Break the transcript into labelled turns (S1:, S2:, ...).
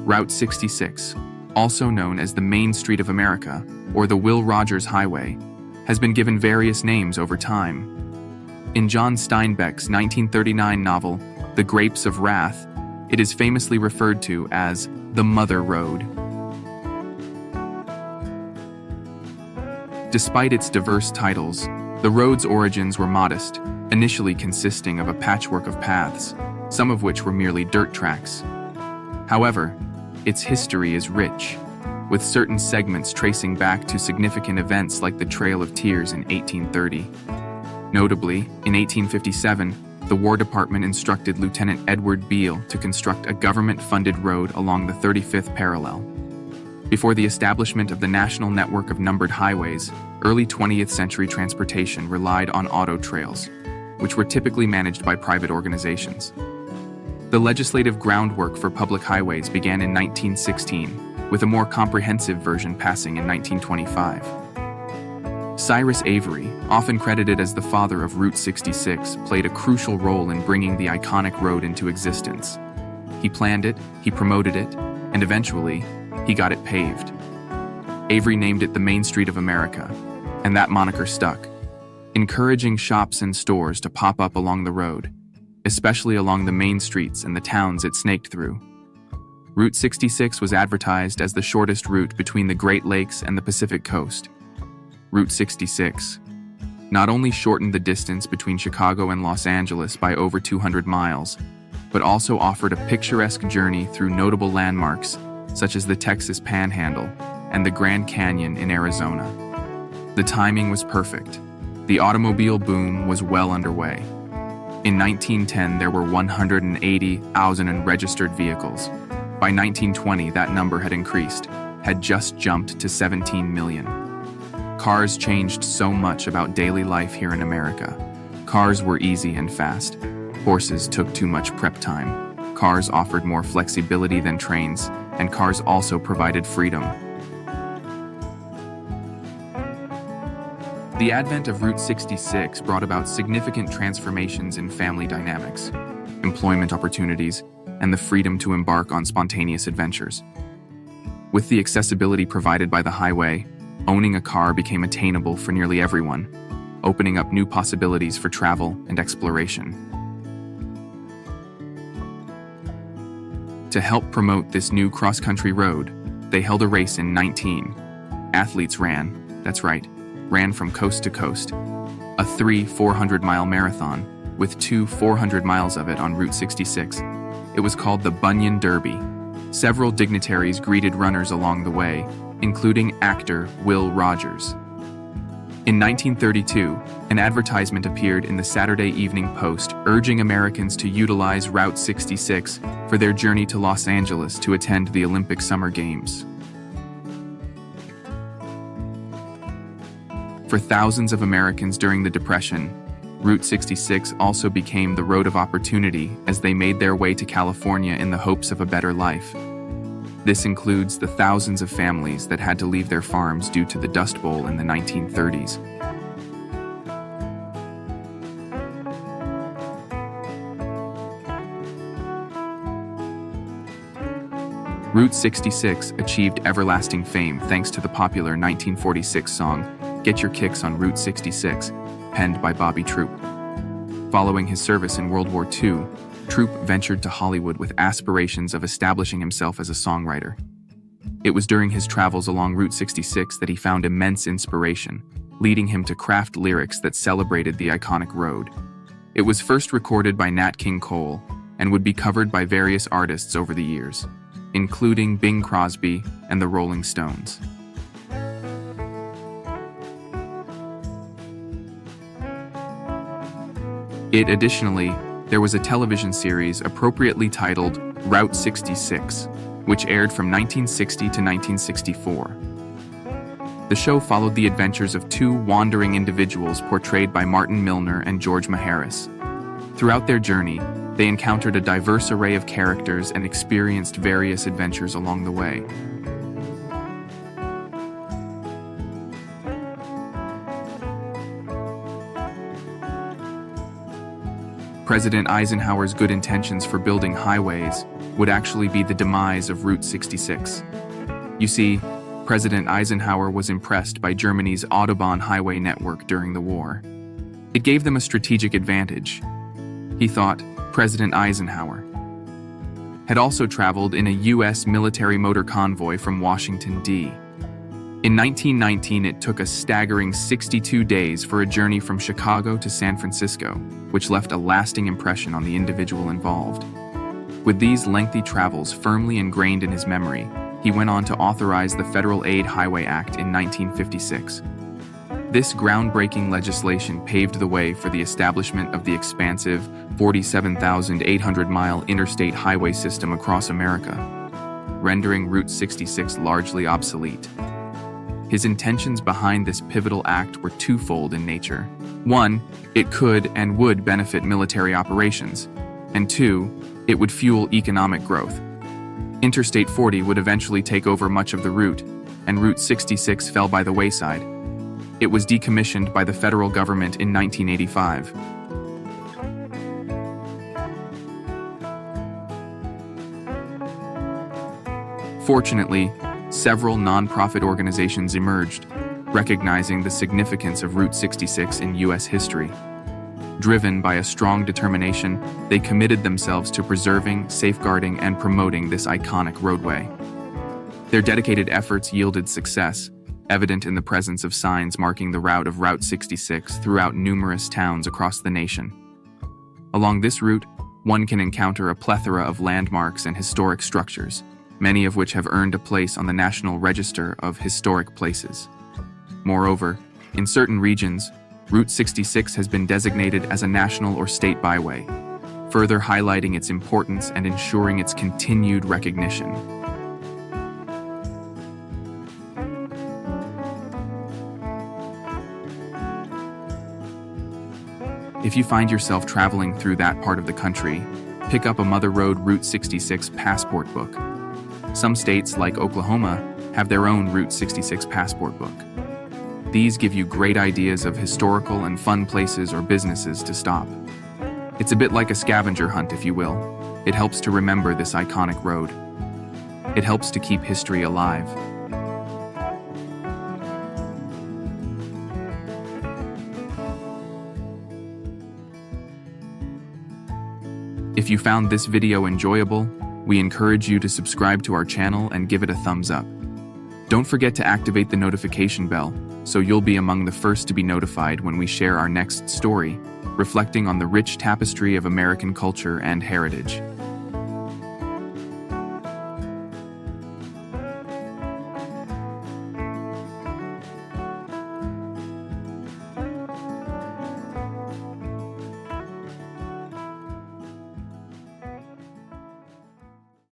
S1: Route 66, also known as the Main Street of America or the Will Rogers Highway, has been given various names over time. In John Steinbeck's 1939 novel, The Grapes of Wrath, it is famously referred to as the Mother Road. Despite its diverse titles, the road's origins were modest, initially consisting of a patchwork of paths, some of which were merely dirt tracks. However, its history is rich, with certain segments tracing back to significant events like the Trail of Tears in 1830. Notably, in 1857, the War Department instructed Lieutenant Edward Beale to construct a government-funded road along the 35th parallel. Before the establishment of the national network of numbered highways, early 20th century transportation relied on auto trails, which were typically managed by private organizations. The legislative groundwork for public highways began in 1916, with a more comprehensive version passing in 1925. Cyrus Avery, often credited as the father of Route 66, played a crucial role in bringing the iconic road into existence. He planned it, he promoted it, and eventually, he got it paved. Avery named it the Main Street of America, and that moniker stuck, encouraging shops and stores to pop up along the road, especially along the main streets and the towns it snaked through. Route 66 was advertised as the shortest route between the Great Lakes and the Pacific Coast. Route 66 not only shortened the distance between Chicago and Los Angeles by over 200 miles, but also offered a picturesque journey through notable landmarks such as the Texas Panhandle and the Grand Canyon in Arizona. The timing was perfect. The automobile boom was well underway. In 1910, there were 180,000 registered vehicles. By 1920, that number had just jumped to 17 million. Cars changed so much about daily life here in America. Cars were easy and fast. Horses took too much prep time. Cars offered more flexibility than trains, and cars also provided freedom. The advent of Route 66 brought about significant transformations in family dynamics, employment opportunities, and the freedom to embark on spontaneous adventures. With the accessibility provided by the highway, owning a car became attainable for nearly everyone, opening up new possibilities for travel and exploration. To help promote this new cross-country road, they held a race in 19. Athletes ran from coast to coast, a 400-mile marathon, with 400 miles of it on Route 66. It was called the Bunyan Derby. Several dignitaries greeted runners along the way, including actor Will Rogers. In 1932, an advertisement appeared in the Saturday Evening Post urging Americans to utilize Route 66 for their journey to Los Angeles to attend the Olympic Summer Games. For thousands of Americans during the Depression, Route 66 also became the road of opportunity as they made their way to California in the hopes of a better life. This includes the thousands of families that had to leave their farms due to the Dust Bowl in the 1930s. Route 66 achieved everlasting fame thanks to the popular 1946 song, "Get Your Kicks on Route 66, penned by Bobby Troup. Following his service in World War II, Troup ventured to Hollywood with aspirations of establishing himself as a songwriter. It was during his travels along Route 66 that he found immense inspiration, leading him to craft lyrics that celebrated the iconic road. It was first recorded by Nat King Cole and would be covered by various artists over the years, including Bing Crosby and the Rolling Stones. Additionally, there was a television series appropriately titled Route 66, which aired from 1960 to 1964. The show followed the adventures of two wandering individuals portrayed by Martin Milner and George Maharis. Throughout their journey, they encountered a diverse array of characters and experienced various adventures along the way. President Eisenhower's good intentions for building highways would actually be the demise of Route 66. You see, President Eisenhower was impressed by Germany's Autobahn highway network during the war. It gave them a strategic advantage. He thought President Eisenhower had also traveled in a U.S. military motor convoy from Washington, D.C. In 1919, it took a staggering 62 days for a journey from Chicago to San Francisco, which left a lasting impression on the individual involved. With these lengthy travels firmly ingrained in his memory, he went on to authorize the Federal Aid Highway Act in 1956. This groundbreaking legislation paved the way for the establishment of the expansive 47,800-mile interstate highway system across America, rendering Route 66 largely obsolete. His intentions behind this pivotal act were twofold in nature. One, it could and would benefit military operations, and two, it would fuel economic growth. Interstate 40 would eventually take over much of the route, and Route 66 fell by the wayside. It was decommissioned by the federal government in 1985. Fortunately, several non-profit organizations emerged, recognizing the significance of Route 66 in U.S. history. Driven by a strong determination, they committed themselves to preserving, safeguarding, and promoting this iconic roadway. Their dedicated efforts yielded success, evident in the presence of signs marking the route of Route 66 throughout numerous towns across the nation. Along this route, one can encounter a plethora of landmarks and historic structures, many of which have earned a place on the National Register of Historic Places. Moreover, in certain regions, Route 66 has been designated as a national or state byway, further highlighting its importance and ensuring its continued recognition. If you find yourself traveling through that part of the country, pick up a Mother Road Route 66 passport book. Some states, like Oklahoma, have their own Route 66 passport book. These give you great ideas of historical and fun places or businesses to stop. It's a bit like a scavenger hunt, if you will. It helps to remember this iconic road. It helps to keep history alive. If you found this video enjoyable, we encourage you to subscribe to our channel and give it a thumbs up. Don't forget to activate the notification bell, so you'll be among the first to be notified when we share our next story, reflecting on the rich tapestry of American culture and heritage.